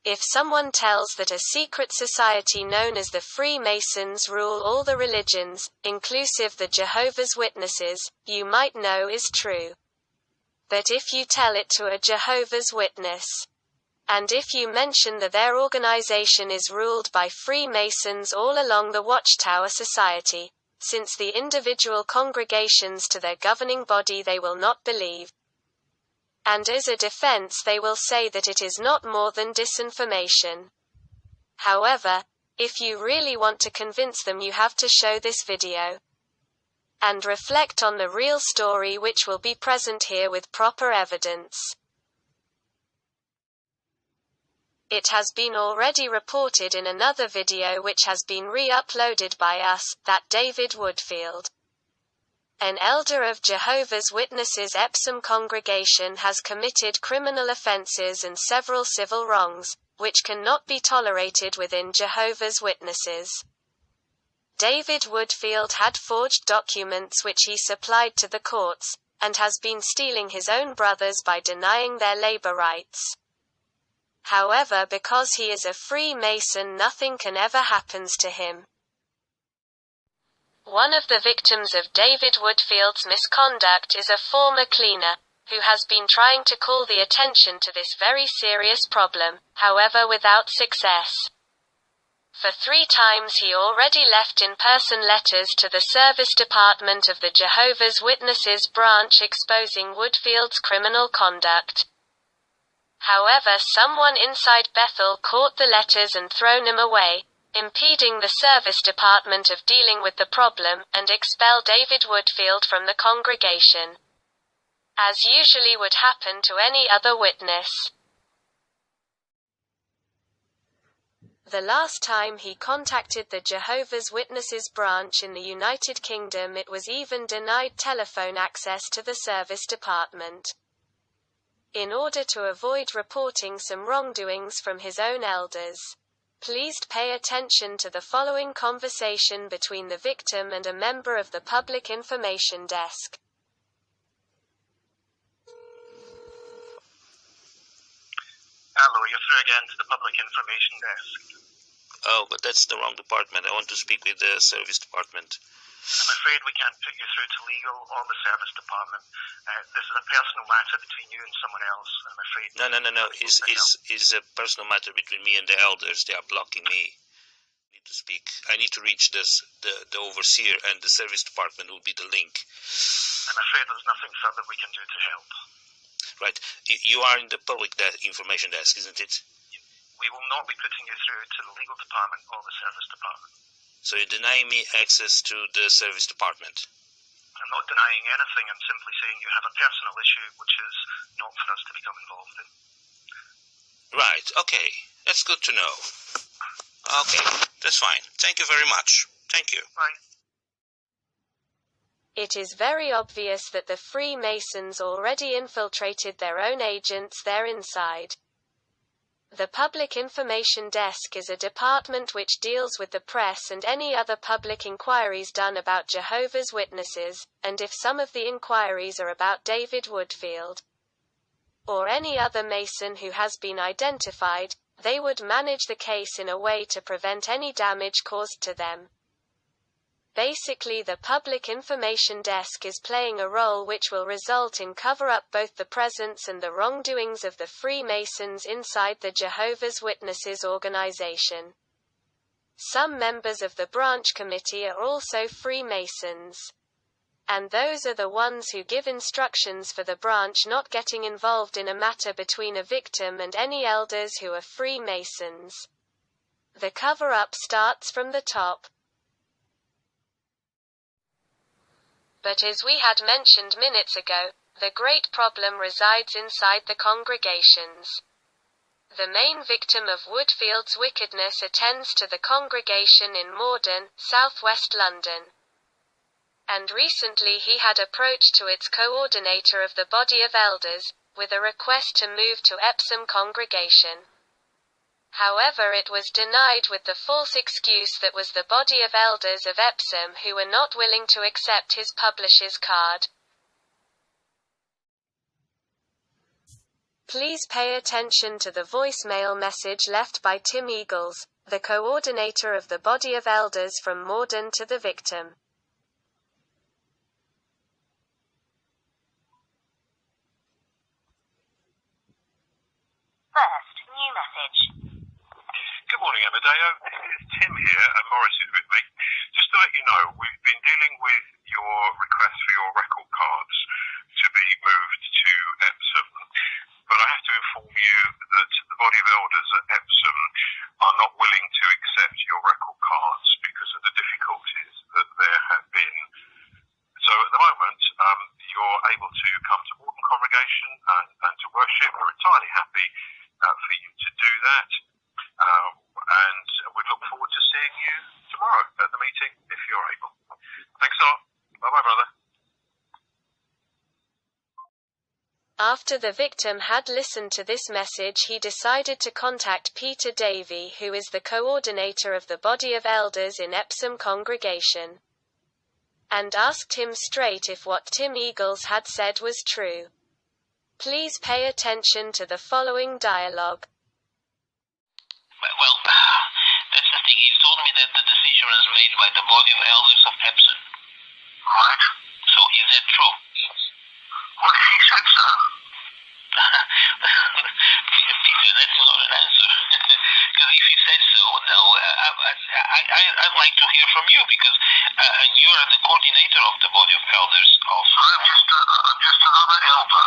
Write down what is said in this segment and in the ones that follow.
If someone tells that a secret society known as the Freemasons rule all the religions, inclusive the Jehovah's Witnesses, you might know is true. But if you tell it to a Jehovah's Witness, and if you mention that their organization is ruled by Freemasons all along the Watchtower Society, since the individual congregations to their governing body they will not believe. And as a defense they will say that it is not more than disinformation. However, if you really want to convince them you have to show this video and reflect on the real story which will be present here with proper evidence. It has been already reported in another video which has been re-uploaded by us, that David Woodfield, an elder of Jehovah's Witnesses Epsom congregation, has committed criminal offenses and several civil wrongs, which cannot be tolerated within Jehovah's Witnesses. David Woodfield had forged documents which he supplied to the courts, and has been stealing his own brothers by denying their labor rights. However, because he is a Freemason, nothing can ever happen to him. One of the victims of David Woodfield's misconduct is a former cleaner, who has been trying to call the attention to this very serious problem, however without success. For 3 times he already left in-person letters to the service department of the Jehovah's Witnesses branch exposing Woodfield's criminal conduct. However, someone inside Bethel caught the letters and thrown them away, impeding the service department of dealing with the problem, and expel David Woodfield from the congregation, as usually would happen to any other witness. The last time he contacted the Jehovah's Witnesses branch in the United Kingdom, it was even denied telephone access to the service department. In order to avoid reporting some wrongdoings from his own elders, please pay attention to the following conversation between the victim and a member of the Public Information Desk. Hello, you're through again to the Public Information Desk. Oh, but that's the wrong department. I want to speak with the service department. I'm afraid we can't put you through to legal or the service department. This is a personal matter between you and someone else. I'm afraid. No. It's a personal matter between me and the elders. They are blocking me. I need to speak. I need to reach the overseer, and the service department will be the link. I'm afraid there's nothing further we can do to help. Right. You are in the Public Information Desk, isn't it? We will not be putting you through to the legal department or the service department. So you deny me access to the service department? I'm not denying anything. I'm simply saying you have a personal issue which is not for us to become involved in. Right, okay. That's good to know. Okay, that's fine. Thank you very much. Thank you. Bye. It is very obvious that the Freemasons already infiltrated their own agents there inside. The Public Information Desk is a department which deals with the press and any other public inquiries done about Jehovah's Witnesses, and if some of the inquiries are about David Woodfield or any other Mason who has been identified, they would manage the case in a way to prevent any damage caused to them. Basically, the Public Information Desk is playing a role which will result in cover-up both the presence and the wrongdoings of the Freemasons inside the Jehovah's Witnesses organization. Some members of the branch committee are also Freemasons. And those are the ones who give instructions for the branch not getting involved in a matter between a victim and any elders who are Freemasons. The cover-up starts from the top. But as we had mentioned minutes ago, the great problem resides inside the congregations. The main victim of Woodfield's wickedness attends to the congregation in Morden, southwest London. And recently he had approached to its coordinator of the body of elders, with a request to move to Epsom congregation. However, it was denied with the false excuse that was the body of elders of Epsom who were not willing to accept his publisher's card. Please pay attention to the voicemail message left by Tim Eagles, the coordinator of the body of elders from Morden, to the victim. First, new message. Good morning, Amadeo. This is Tim here, and Morris is with me. Just to let you know, we've been dealing with your request for your record cards to be moved to Epsom, but I have to inform you that the body of elders at Epsom are not willing to accept your record cards because of the difficulties that there have been. So at the moment, you're able to come to Morden Congregation and to worship. We're entirely happy for you to do that. And we look forward to seeing you tomorrow at the meeting if you're able. Thanks a lot. Bye-bye, brother. After the victim had listened to this message, he decided to contact Peter Davey, who is the coordinator of the body of elders in Epsom congregation, and asked him straight if what Tim Eagles had said was true. Please pay attention to the following dialogue. Well, that's the thing. He told me that the decision was made by the body of elders of Epsom. Right. So is that true? What if he said so? Peter, that's not an answer. Because if he said so, no, I'd like to hear from you, because you're the coordinator of the body of elders. I'm just another elder.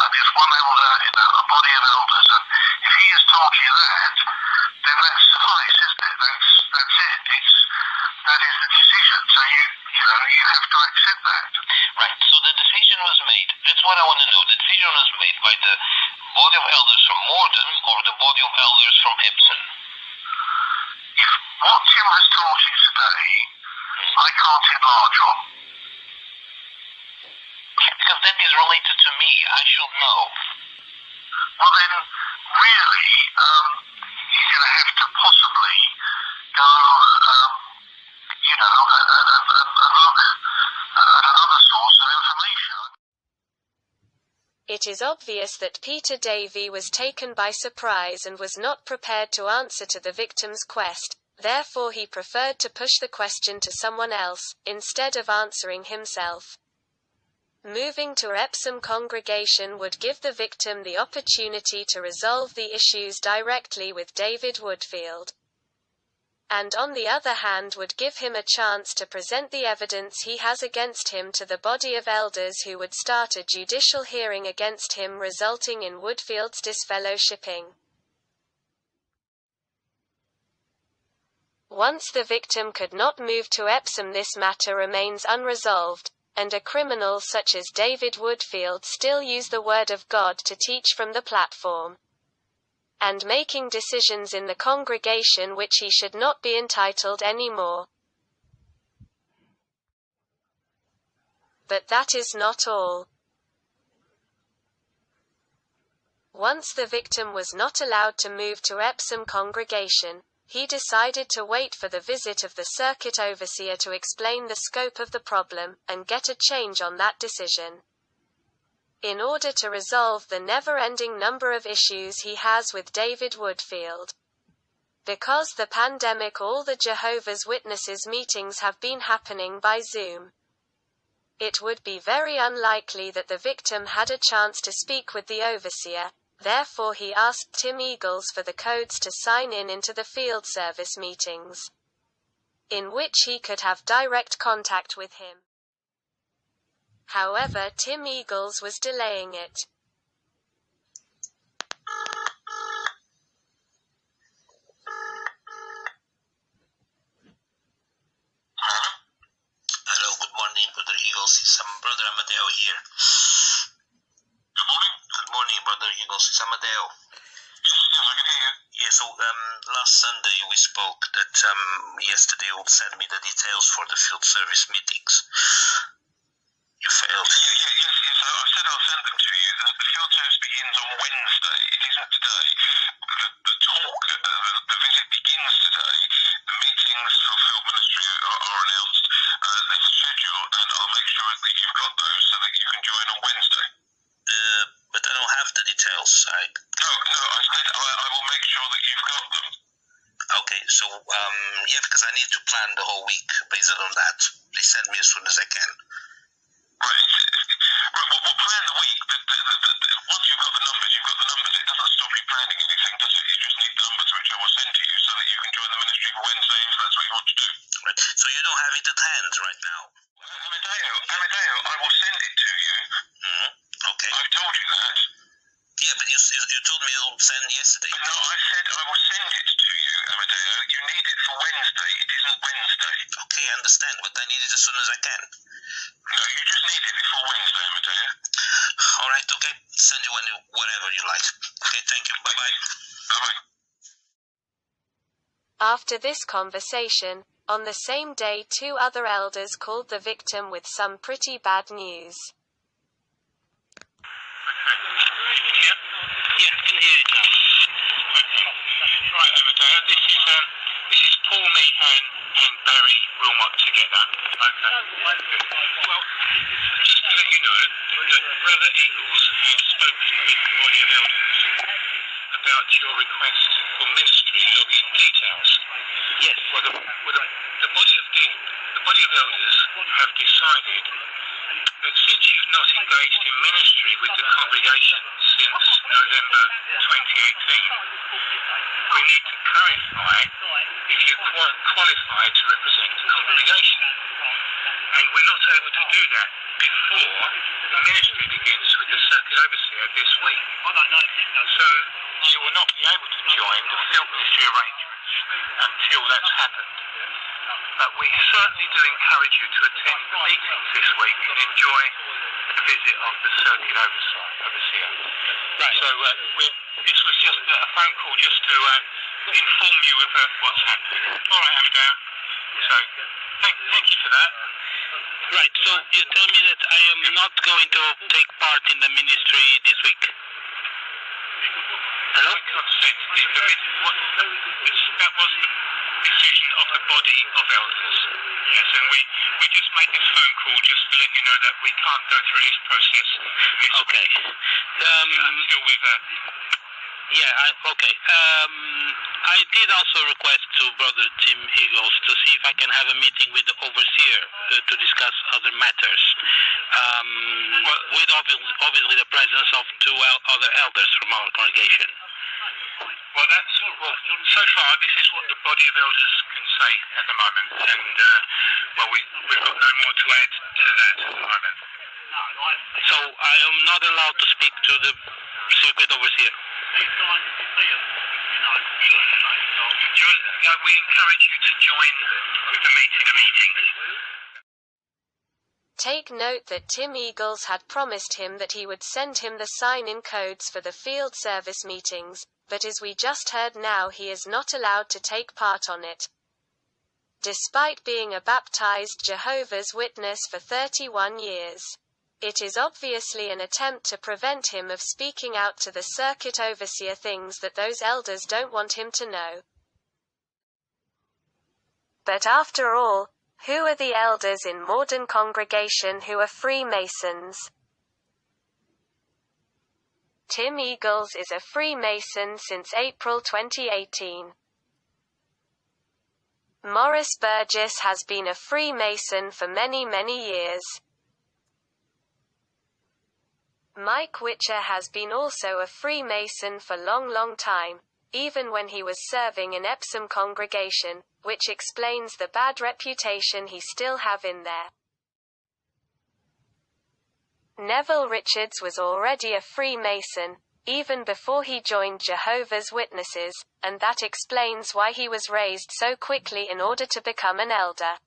There's one elder in a body of elders, and if he has told you that, then that's suffice, isn't it? That's it. That is the decision. So you have to accept that. Right. So the decision was made. That's what I want to know. The decision was made by the body of elders from Morden or the body of elders from Epsom. If what Tim has told you today, I can't enlarge on. Because that is related to me. I should know. Well then, really, you're going to have to possibly go, and look at another source of information. It is obvious that Peter Davey was taken by surprise and was not prepared to answer to the victim's quest, therefore he preferred to push the question to someone else, instead of answering himself. Moving to Epsom congregation would give the victim the opportunity to resolve the issues directly with David Woodfield, and on the other hand would give him a chance to present the evidence he has against him to the body of elders, who would start a judicial hearing against him, resulting in Woodfield's disfellowshipping. Once the victim could not move to Epsom, this matter remains unresolved, and a criminal such as David Woodfield still use the Word of God to teach from the platform, and making decisions in the congregation which he should not be entitled anymore. But that is not all. Once the victim was not allowed to move to Epsom congregation, he decided to wait for the visit of the circuit overseer to explain the scope of the problem, and get a change on that decision, in order to resolve the never-ending number of issues he has with David Woodfield. Because the pandemic, all the Jehovah's Witnesses meetings have been happening by Zoom. It would be very unlikely that the victim had a chance to speak with the overseer. Therefore he asked Tim Eagles for the codes to sign in into the field service meetings, in which he could have direct contact with him. However, Tim Eagles was delaying it. Hello, good morning, Brother Eagles. It's Brother Amadeo here. Good morning. Good morning, Brother Eagles. It's Amadeo. Yes, I can hear you. Yeah, so last Sunday we spoke that yesterday you would send me the details for the field service meetings. You failed. Yes, I said I'll send them to you. The field service begins on Wednesday. It isn't today. The talk, the visit begins today. The meetings for field ministry are announced. There's a schedule, and I'll make sure that you've got those so that you can join on Wednesday. But I don't have the right? No, I said I will make sure that you've got them. Okay, so, yeah, because I need to plan the whole week based on that. Please send me as soon as I can. Right, we'll plan the week. Once you've got the numbers, you've got the numbers. It doesn't stop you planning anything, does it? You just need numbers, which I will send to you so that you can join the ministry for Wednesday if that's what you want to do. Right. So you don't have it at hand right now? Amadeo, I will send it to you. Mm-hmm. Okay. I've told you that. Yeah, but you told me you'll send yesterday. No, I said I will send it to you, Amadeo. You need it for Wednesday. It isn't Wednesday. Okay, I understand, but I need it as soon as I can. No, you just need it before Wednesday, Amadeo. All right, okay. Send you whenever you like. Okay, thank you. Bye-bye. Bye-bye. After this conversation, on the same day 2 other elders called the victim with some pretty bad news. Yeah, I can hear it now. Right, Amadeo, this is Paul Meehan and Barry Wilmot together. Okay. Well, just to let you know that Brother Eagles has spoken with the body of elders about your request for ministry login details. Yes. Well, the body of elders have decided that since you've not engaged in ministry with the congregation since November 2018, we need to clarify if you're qualified to represent the congregation. And we're not able to do that before the ministry begins with the circuit overseer this week. So you will not be able to join the field ministry arrangements until that's happened. But we certainly do encourage you to attend the meetings this week and enjoy the visit of the circuit overseer. Right. So this was just a phone call just to inform you of what's happening. All right, Amadeo. So thank you for that. Right, so you tell me that I am not going to take part in the ministry this week. Hello? That was the decision of the body of elders. Yes, and we just made this phone call just to let you know that we can't go through this process this Okay. week until we've... Okay. I did also request to Brother Tim Eagles to see if I can have a meeting with the overseer to discuss other matters, with obviously the presence of 2 other elders from our congregation. Well, so far this is what the body of elders can say at the moment, and we've got no more to add to that at the moment. So I am not allowed to speak to the circuit overseer. We encourage you to join with the meeting. Take note that Tim Eagles had promised him that he would send him the sign-in codes for the field service meetings, but as we just heard now, he is not allowed to take part on it. Despite being a baptized Jehovah's Witness for 31 years. It is obviously an attempt to prevent him of speaking out to the circuit overseer things that those elders don't want him to know. But after all, who are the elders in modern congregation who are Freemasons? Tim Eagles is a Freemason since April 2018. Morris Burgess has been a Freemason for many years. Mike Witcher has been also a Freemason for long time, even when he was serving in Epsom congregation, which explains the bad reputation he still have in there. Neville Richards was already a Freemason, even before he joined Jehovah's Witnesses, and that explains why he was raised so quickly in order to become an elder.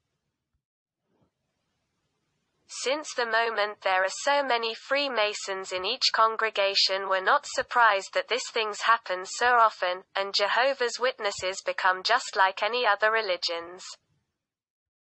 Since the moment there are so many Freemasons in each congregation, we're not surprised that this things happen so often, and Jehovah's Witnesses become just like any other religions.